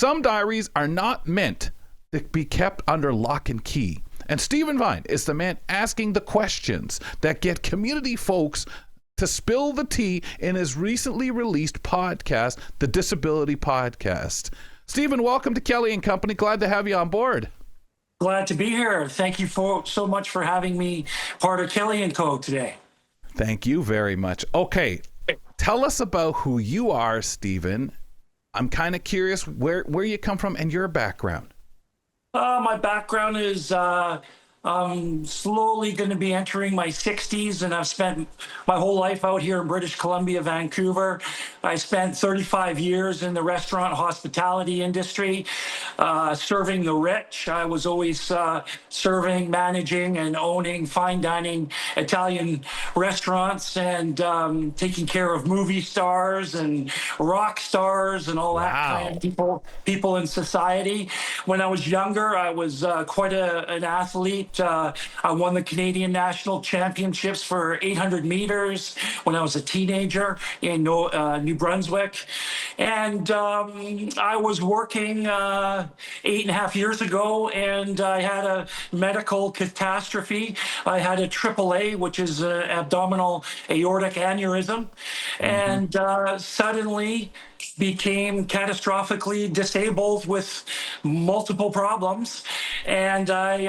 Some diaries are not meant to be kept under lock and key. And Stephen Vine is the man asking the questions that get community folks to spill the tea in his recently released podcast, the Disability Podcast. Stephen, welcome to Kelly and Company. Glad to have you on board. Glad to be here. Thank you so much for having me part of Kelly & Co. today. Thank you very much. Okay, tell us about who you are, Stephen. I'm kind of curious where you come from and your background. My background is I'm slowly going to be entering my 60s, and I've spent my whole life out here in British Columbia, Vancouver. I spent 35 years in the restaurant hospitality industry, serving the rich. I was always serving, managing, and owning fine dining Italian restaurants, and taking care of movie stars and rock stars and all that kind of people in society. When I was younger, I was quite an athlete. I won the Canadian National Championships for 800 meters when I was a teenager in New Brunswick. And I was working 8.5 years ago, and I had a medical catastrophe. I had a AAA, which is an abdominal aortic aneurysm, and suddenly became catastrophically disabled with multiple problems. And I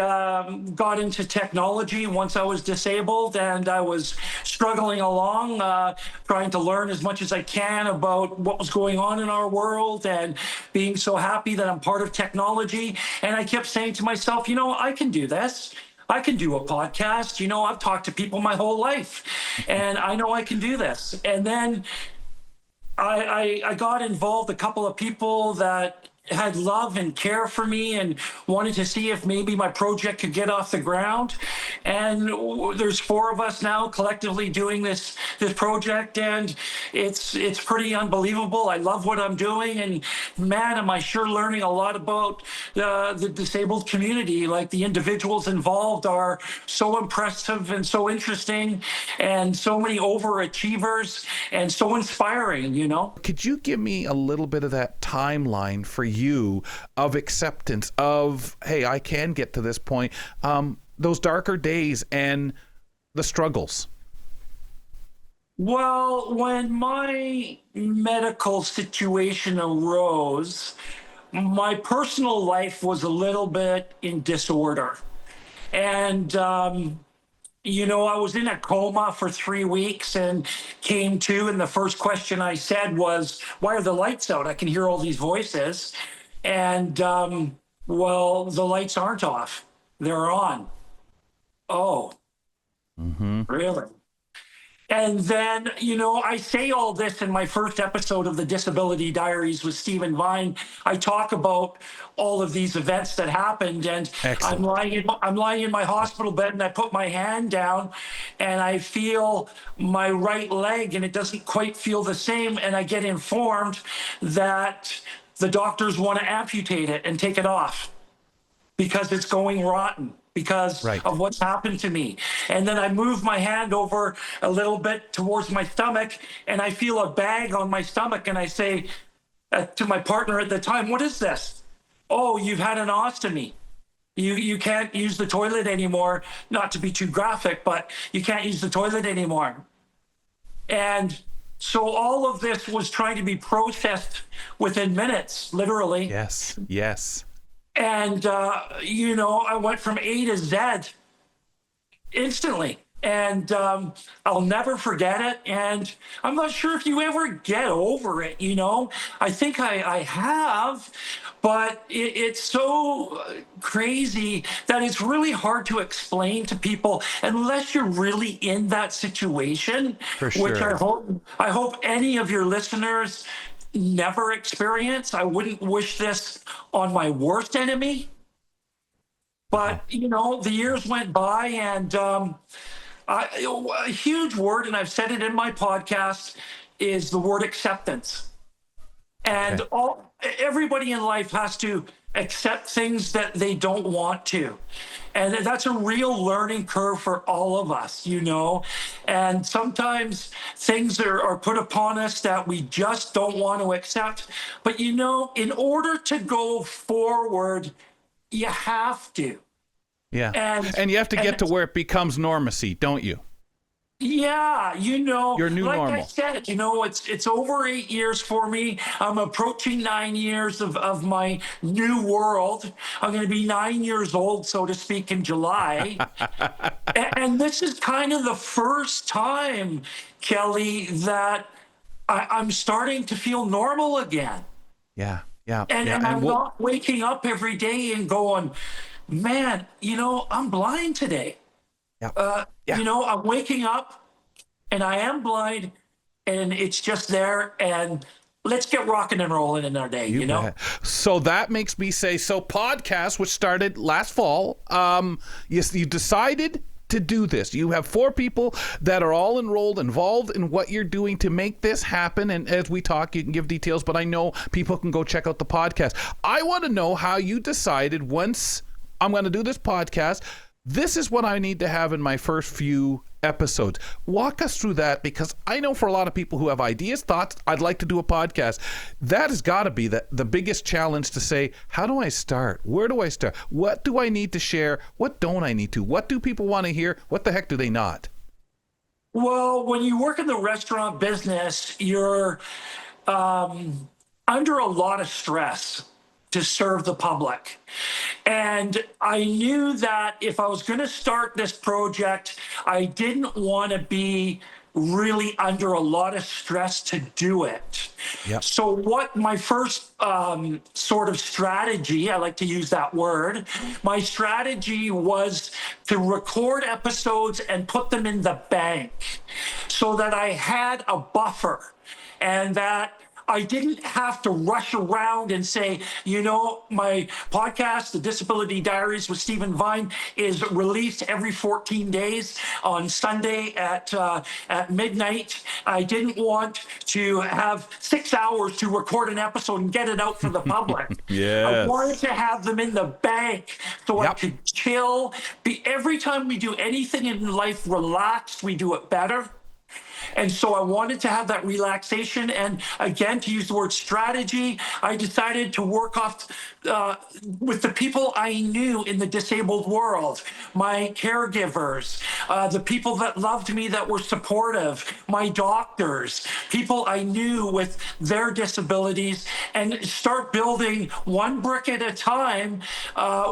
got into technology once I was disabled, and I was struggling along, trying to learn as much as I can about what was going on in our world, and being so happy that I'm part of technology. And I kept saying to myself, you know, I can do this. I can do a podcast. You know, I've talked to people my whole life, and I know I can do this. And then I got involved, a couple of people that had love and care for me and wanted to see if maybe my project could get off the ground. And there's 4 of us now collectively doing this project, and it's pretty unbelievable. I love what I'm doing, and man, am I sure learning a lot about the disabled community. Like, the individuals involved are so impressive and so interesting, and so many overachievers, and so inspiring, you know. Could you give me a little bit of that timeline for you of acceptance of, hey, I can get to this point, those darker days and the struggles? Well, when my medical situation arose, my personal life was a little bit in disorder. And you know, I was in a coma for 3 weeks and came to, and the first question I said was, why are the lights out? I can hear all these voices. And, well, the lights aren't off. They're on. Oh, really? And then, you know, I say all this in my first episode of the Disability Diaries with Stephen Vine. I talk about all of these events that happened, and I'm lying in my hospital bed, and I put my hand down, and I feel my right leg, and it doesn't quite feel the same, and I get informed that the doctors want to amputate it and take it off because it's going rotten, because of what's happened to me. And then I move my hand over a little bit towards my stomach, and I feel a bag on my stomach, and I say to my partner at the time, what is this? Oh, you've had an ostomy. You can't use the toilet anymore. Not to be too graphic, but you can't use the toilet anymore. And so all of this was trying to be processed within minutes, literally. Yes, yes. And, you know, I went from A to Z instantly. And I'll never forget it. And I'm not sure if you ever get over it, you know. I think I have, but it's so crazy that it's really hard to explain to people unless you're really in that situation, For sure. Which I hope any of your listeners never experience. I wouldn't wish this on my worst enemy. But, you know, the years went by, and a huge word, and I've said it in my podcast, is the word acceptance. And everybody in life has to accept things that they don't want to. And that's a real learning curve for all of us, you know. And sometimes things are put upon us that we just don't want to accept. But, you know, in order to go forward, you have to. Yeah. And And you have to get to where it becomes normacy, don't you? yeah, you know, Your new like I normal. said, you know, it's over 8 years for me. I'm approaching 9 years of my new world. I'm going to be 9 years old, so to speak, in July. And this is kind of the first time, Kelly, that I'm starting to feel normal again. Yeah. Yeah. And, Yeah. and And I'm we'll, not waking up every day and going, man, you know, I'm blind today. yeah. Yeah. You know, I'm waking up and I am blind and it's just there. And let's get rocking and rolling in our day, you know? Bet. So that makes me say, so podcast, which started last fall, you decided to do this. You have 4 people that are all enrolled, involved in what you're doing to make this happen. And as we talk, you can give details, but I know people can go check out the podcast. I want to know how you decided, once I'm going to do this podcast, this is what I need to have in my first few episodes. Walk us through that, because I know for a lot of people who have ideas, thoughts, I'd like to do a podcast, that has got to be the biggest challenge, to say, how do I start? Where do I start? What do I need to share? What don't I need to? What do people want to hear? What the heck do they not? Well, when you work in the restaurant business, you're under a lot of stress to serve the public. And I knew that if I was going to start this project, I didn't want to be really under a lot of stress to do it. Yep. So what my first sort of strategy, I like to use that word, my strategy was to record episodes and put them in the bank so that I had a buffer and that I didn't have to rush around and say, you know, my podcast, The Disability Diaries with Stephen Vine, is released every 14 days on Sunday at midnight. I didn't want to have 6 hours to record an episode and get it out for the public. Yes. I wanted to have them in the bank so I Yep. could chill. Every time we do anything in life relaxed, we do it better. And so I wanted to have that relaxation. And again, to use the word strategy, I decided to work off with the people I knew in the disabled world, my caregivers, the people that loved me, that were supportive, my doctors, people I knew with their disabilities, and start building one brick at a time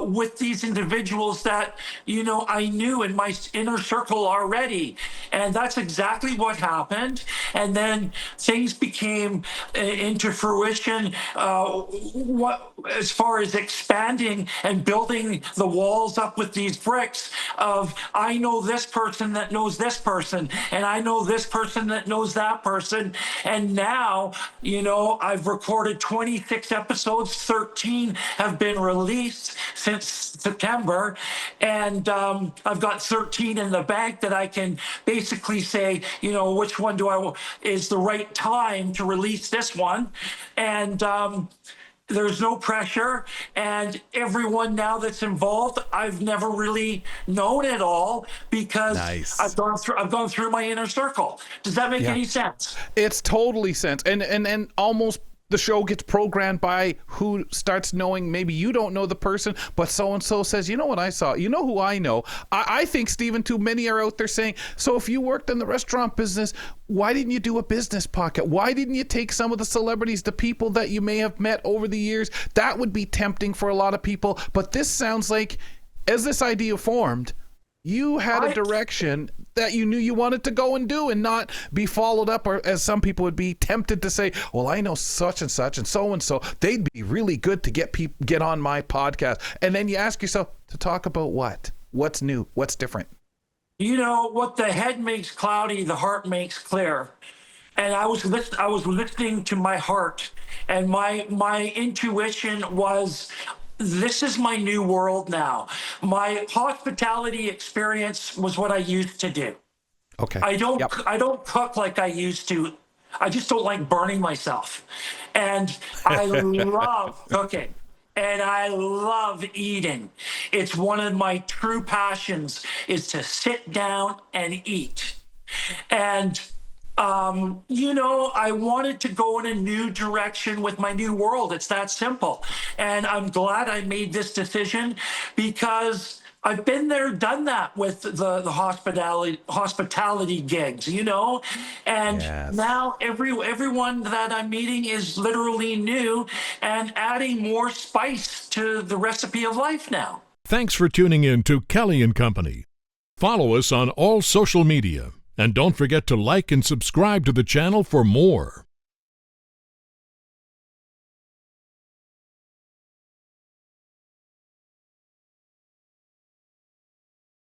with these individuals that, you know, I knew in my inner circle already. And that's exactly what happened. And then things became into fruition as far as expanding and building the walls up with these bricks of, I know this person that knows this person, and I know this person that knows that person. And now, you know, I've recorded 26 episodes, 13 have been released since September, and I've got 13 in the bank that I can basically say, you know, which one is the right time to release this one. And there's no pressure, and everyone now that's involved, I've never really known it all, because Nice. I've gone through my inner circle. Does that make any sense? It's totally sense. And almost the show gets programmed by who starts knowing. Maybe you don't know the person, but so-and-so says, you know what I saw? You know who I know? I think, Stephen, too many are out there saying, so if you worked in the restaurant business, why didn't you do a business podcast? Why didn't you take some of the celebrities, the people that you may have met over the years? That would be tempting for a lot of people. But this sounds like, as this idea formed, you had a direction that you knew you wanted to go and do, and not be followed up, or as some people would be tempted to say, well, I know such and such and so, they'd be really good to get on my podcast. And then you ask yourself, to talk about what? What's new? What's different? You know, what the head makes cloudy, the heart makes clear. And I was listening to my heart, and my intuition was, this is my new world now. My hospitality experience was what I used to do. Okay. I don't cook like I used to. I just don't like burning myself. And I love cooking. and I love eating. It's one of my true passions is to sit down and eat. And I wanted to go in a new direction with my new world. It's that simple. And I'm glad I made this decision because I've been there, done that with the hospitality gigs, and Yes. now everyone that I'm meeting is literally new and adding more spice to the recipe of life now. Thanks for tuning in to Kelly and Company. Follow us on all social media, and don't forget to like and subscribe to the channel for more.